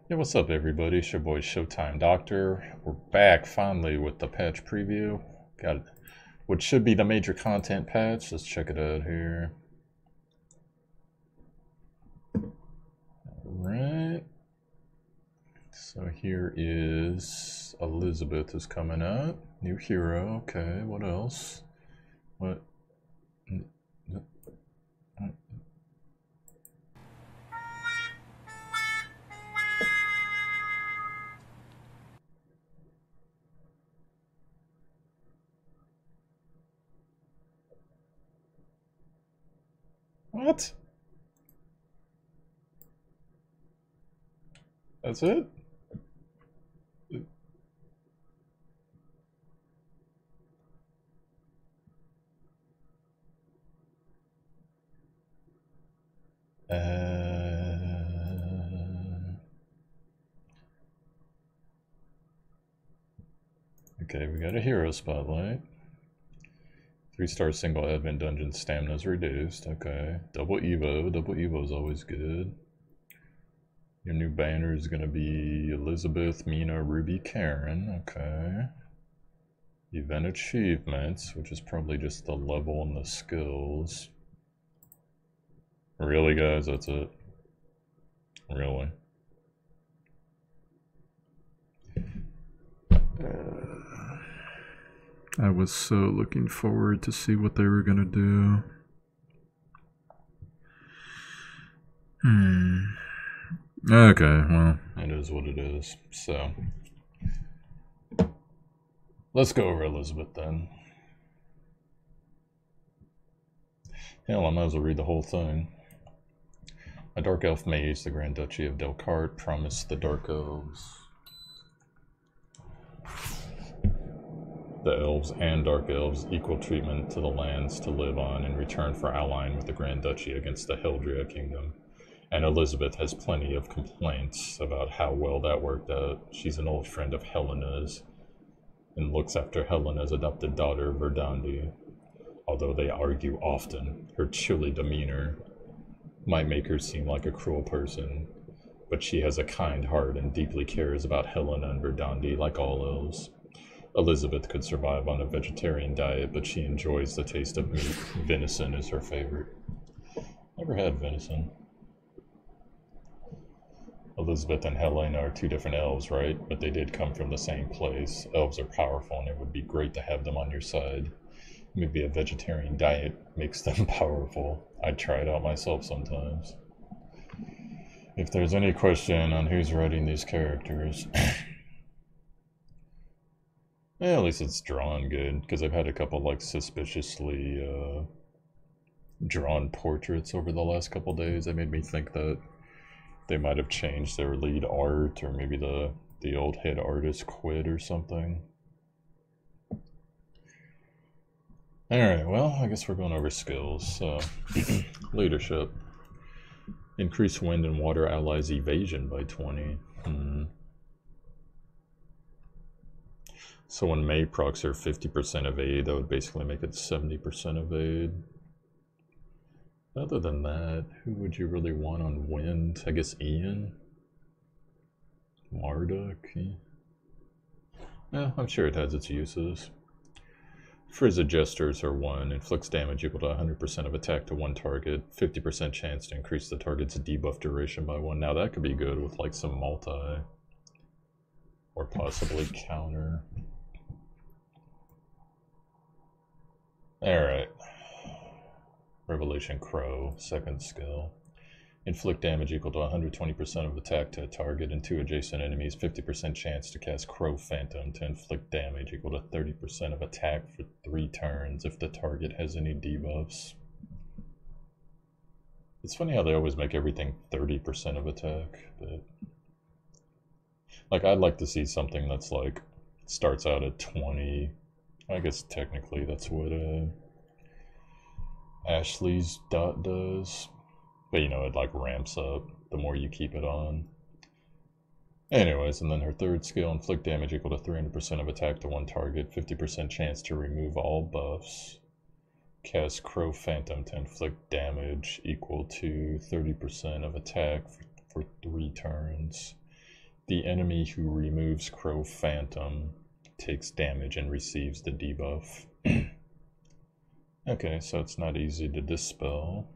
Hey, what's up, everybody? It's your boy ShowtimeDr. We're back finally with the patch preview. Got what should be the major content patch. Let's check it out here. Alright. So here is Elizabeth is coming out. New hero. Okay, what else? What? What? That's it? Okay, we got a hero spotlight. 3-star single advent dungeon stamina is reduced. Okay. Double Evo. Double Evo is always good. Your new banner is going to be Elizabeth, Mina, Ruby, Karen. Okay. Event achievements, which is probably just the level and the skills. Really, guys? That's it? Really? I was so looking forward to see what they were gonna do. Okay, well, it is what it is. So, let's go over Elizabeth then. Hell, I might as well read the whole thing. A dark elf mage, the Grand Duchy of Delcart, promised the Dark Elves. The elves and dark elves equal treatment to the lands to live on in return for allying with the Grand Duchy against the Heldria Kingdom. And Elizabeth has plenty of complaints about how well that worked out. She's an old friend of Helena's and looks after Helena's adopted daughter, Verdandi. Although they argue often, her chilly demeanor might make her seem like a cruel person, but she has a kind heart and deeply cares about Helena and Verdandi like all elves. Elizabeth could survive on a vegetarian diet, but she enjoys the taste of meat. Venison is her favorite. Never had venison. Elizabeth and Helena are two different elves, right? But they did come from the same place. Elves are powerful, and it would be great to have them on your side. Maybe a vegetarian diet makes them powerful. I'd try it out myself sometimes. If there's any question on who's writing these characters... yeah, at least it's drawn good, because I've had a couple, like, suspiciously drawn portraits over the last couple days. That made me think that they might have changed their lead art, or maybe the old head artist quit or something. Alright, well, I guess we're going over skills. So, leadership. Increase wind and water allies' evasion by 20. So when May procs are 50% evade, that would basically make it 70% evade. Other than that, who would you really want on wind? I guess Ian? Marduk? Yeah, I'm sure it has its uses. Frizz gestures are 1, inflicts damage equal to 100% of attack to one target, 50% chance to increase the target's debuff duration by 1. Now that could be good with like some multi, or possibly counter. Alright. Revelation Crow, second skill. Inflict damage equal to 120% of attack to a target and 2 adjacent enemies, 50% chance to cast Crow Phantom to inflict damage equal to 30% of attack for 3 turns if the target has any debuffs. It's funny how they always make everything 30% of attack, but... like, I'd like to see something that's like, starts out at 20. I guess technically that's what Ashley's dot does. But you know, it like ramps up the more you keep it on. Anyways, and then her third skill, inflict damage equal to 300% of attack to one target, 50% chance to remove all buffs. Cast Crow Phantom to inflict damage equal to 30% of attack for 3 turns. The enemy who removes Crow Phantom takes damage and receives the debuff. Okay, so it's not easy to dispel.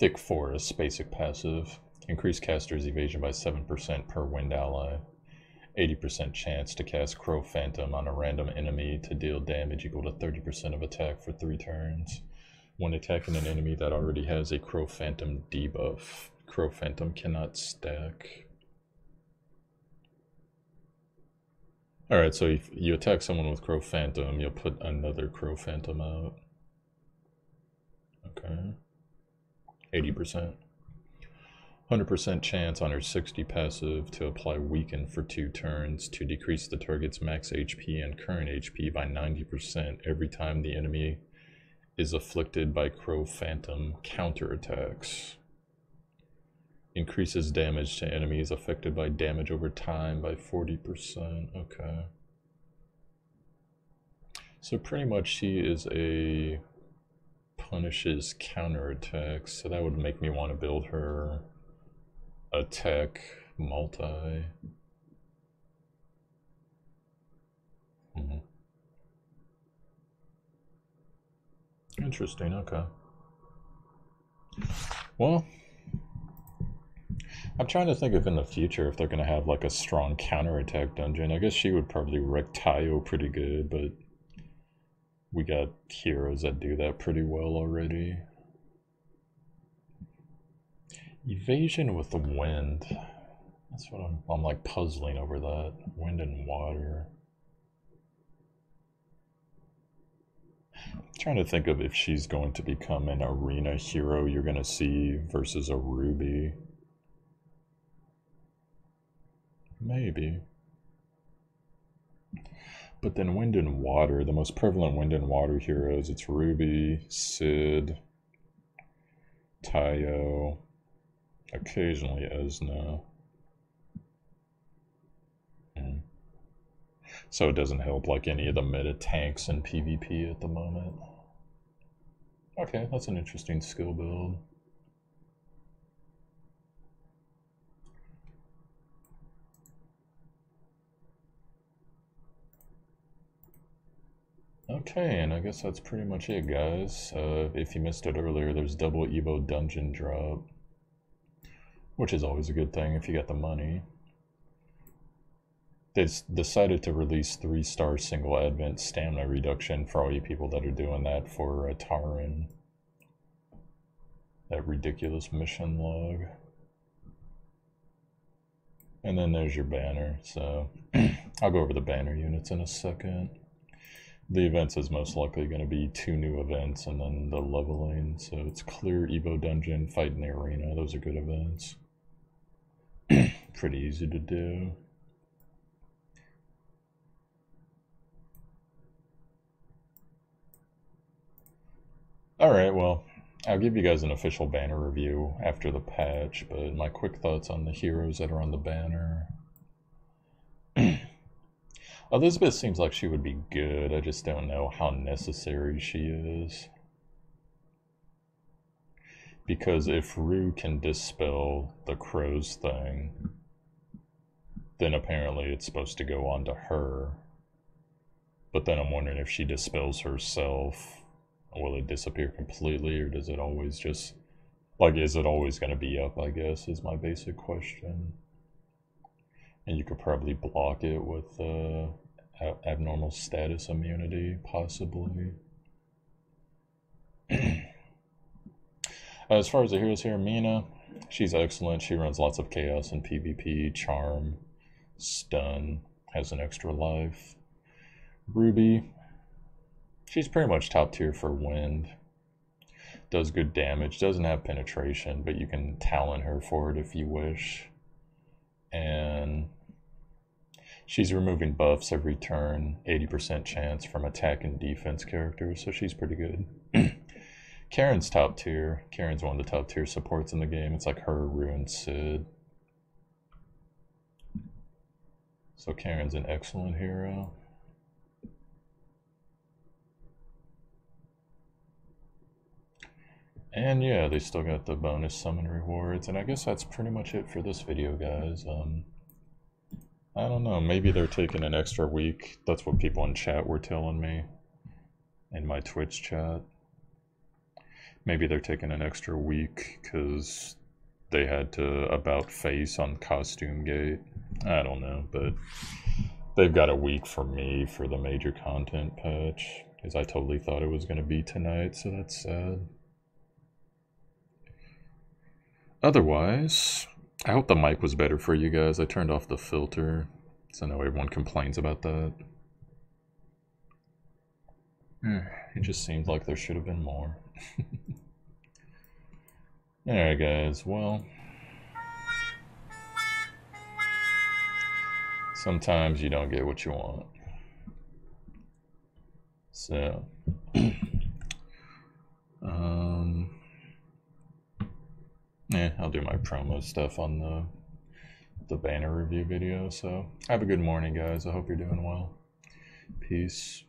Thick Forest, basic passive. Increase caster's evasion by 7% per wind ally. 80% chance to cast Crow Phantom on a random enemy to deal damage equal to 30% of attack for 3 turns. When attacking an enemy that already has a Crow Phantom debuff, Crow Phantom cannot stack. Alright, so if you attack someone with Crow Phantom, you'll put another Crow Phantom out. Okay. 80%. 100% chance on her 60 passive to apply Weaken for 2 turns to decrease the target's max HP and current HP by 90% every time the enemy is afflicted by Crow Phantom counterattacks. Increases damage to enemies affected by damage over time by 40%. Okay. So pretty much she is a punishes counterattacks, so that would make me want to build her attack multi. Interesting, okay. Well, I'm trying to think of in the future if they're going to have like a strong counterattack dungeon. I guess she would probably wreck Tayo pretty good, but we got heroes that do that pretty well already. Evasion with the wind. That's what I'm like puzzling over that. Wind and water. I'm trying to think of if she's going to become an arena hero you're going to see versus a Ruby. Maybe. But then wind and water, the most prevalent wind and water heroes, it's Ruby, Sid, Tayo, occasionally Esna. So it doesn't help like any of the meta tanks in PvP at the moment. Okay, that's an interesting skill build. Okay, and I guess that's pretty much it, guys. If you missed it earlier, there's double Evo dungeon drop, which is always a good thing if you got the money. They decided to release 3-star single advent stamina reduction for all you people that are doing that for Taran. That ridiculous mission log. And then there's your banner, so I'll go over the banner units in a second. The events is most likely going to be 2 new events and then the leveling, so it's clear Evo dungeon, fight in the arena, those are good events. Pretty easy to do. Alright, well, I'll give you guys an official banner review after the patch, but my quick thoughts on the heroes that are on the banner. Elizabeth seems like she would be good, I just don't know how necessary she is. Because if Rue can dispel the crows thing, then apparently it's supposed to go on to her. But then I'm wondering if she dispels herself, will it disappear completely, or does it always just, like, is it always going to be up, I guess, is my basic question. And you could probably block it with abnormal status immunity, possibly. As far as the heroes here, Mina, she's excellent. She runs lots of chaos and PvP, charm, stun, has an extra life. Ruby, she's pretty much top tier for wind. Does good damage, doesn't have penetration, but you can talent her for it if you wish. And she's removing buffs every turn, 80% chance from attack and defense characters, so she's pretty good. Karen's top tier. Karen's one of the top tier supports in the game. It's like her, Rue, and Sid. So Karen's an excellent hero. And yeah, they still got the bonus summon rewards, and I guess that's pretty much it for this video, guys. I don't know, maybe they're taking an extra week. That's what people in chat were telling me, in my Twitch chat. Maybe they're taking an extra week because they had to about face on Costume Gate. I don't know, but they've got a week for me for the major content patch, because I totally thought it was going to be tonight, so that's sad. Otherwise, I hope the mic was better for you guys. I turned off the filter, so I know everyone complains about that. It just seems like there should have been more. Alright guys, well, sometimes you don't get what you want. So, yeah, I'll do my promo stuff on the banner review video. So, have a good morning, guys. I hope you're doing well. Peace.